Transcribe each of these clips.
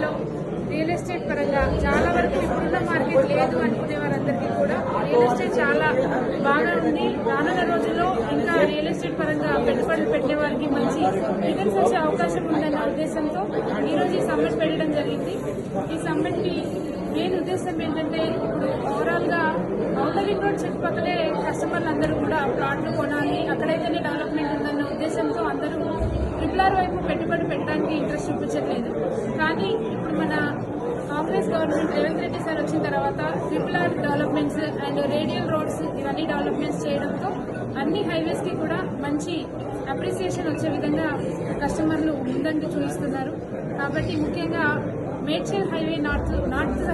ఏరియాలో real estate పరంగా చాలా వరకు ఇప్పుడున్న మార్కెట్ లేదు అనుకునే వారందరికీ కూడా రియల్ ఎస్టేట్ చాలా బాగా ఉంది. రానున్న రోజుల్లో ఇంకా రియల్ ఎస్టేట్ పరంగా పెట్టుబడులు పెట్టే వారికి మంచి రిటర్న్స్ వచ్చే అవకాశం ఉందన్న ఉద్దేశంతో ఈరోజు ఈ సమ్మిట్ పెట్టడం జరిగింది. ఈ సమ్మిట్ కి మెయిన్ ఉద్దేశం ఏంటంటే ఇప్పుడు ఓవరాల్ గా ఔటర్ రింగ్ రోడ్ చుట్టుపక్కలే కస్టమర్లు అందరూ కూడా ప్లాట్లు కొనాలి, అక్కడైతేనే డెవలప్మెంట్ ఉందన్న ఉద్దేశంతో అందరూ ట్రిపుల్ వైపు పెట్టుబడి పెట్టడానికి ఇంట్రెస్ట్ చూపించట్లేదు. కానీ ఇప్పుడు మన కాంగ్రెస్ గవర్నమెంట్ రేవంత్ రెడ్డి సార్ వచ్చిన తర్వాత triple developments and radial roads ఇవన్నీ డెవలప్మెంట్స్ చేయడంతో అన్ని హైవేస్ కి కూడా మంచి అప్రిసియేషన్ వచ్చే విధంగా కస్టమర్లు ముందండి చూపిస్తున్నారు. కాబట్టి ముఖ్యంగా మేడ్చల్ హైవే నార్త్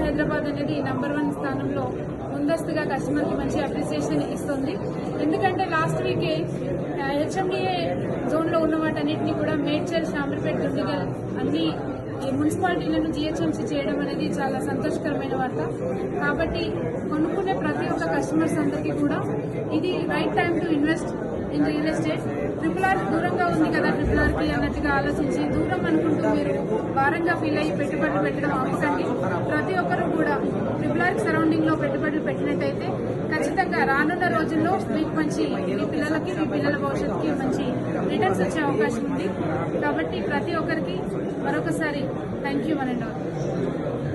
హైదరాబాద్ అనేది నంబర్ 1 స్థానంలో ముందస్తుగా కస్టమర్కి మంచి అప్రిసియేషన్ ఇస్తుంది. ఎందుకంటే లాస్ట్ వీకే హెచ్ఎండిఏ జోన్లో ఉన్న వాటన్నిటిని కూడా మేడ్చల్, శామర్పేట, దుండిగల్ అన్ని మున్సిపాలిటీలను జిహెచ్ఎంసీ చేయడం అనేది చాలా సంతోషకరమైన వార్త. కాబట్టి కొనుక్కునే ప్రతి ఒక్క కస్టమర్స్ అందరికీ కూడా ఇది right time to invest in real estate. Triple R దూరంగా ఉంది కదా, ట్రిపుల్ ఆర్కి అన్నట్టుగా ఆలోచించి దూరం అనుకుంటూ మీరు భారంగా ఫీల్ అయ్యి పెట్టుబడులు పెట్టడం ఆపకండి. ప్రతి ఒక్కరూ కూడా ట్రిపుల్ ఆర్కి సరౌండింగ్ లో పెట్టుబడులు పెట్టినట్టయితే ఖచ్చితంగా రానున్న రోజుల్లో మీకు మంచి మీ పిల్లలకి, మీ పిల్లల భవిష్యత్తుకి మంచి రిటర్న్స్ వచ్చే అవకాశం ఉంది. కాబట్టి ప్రతి ఒక్కరికి మరొకసారి thank you one and all.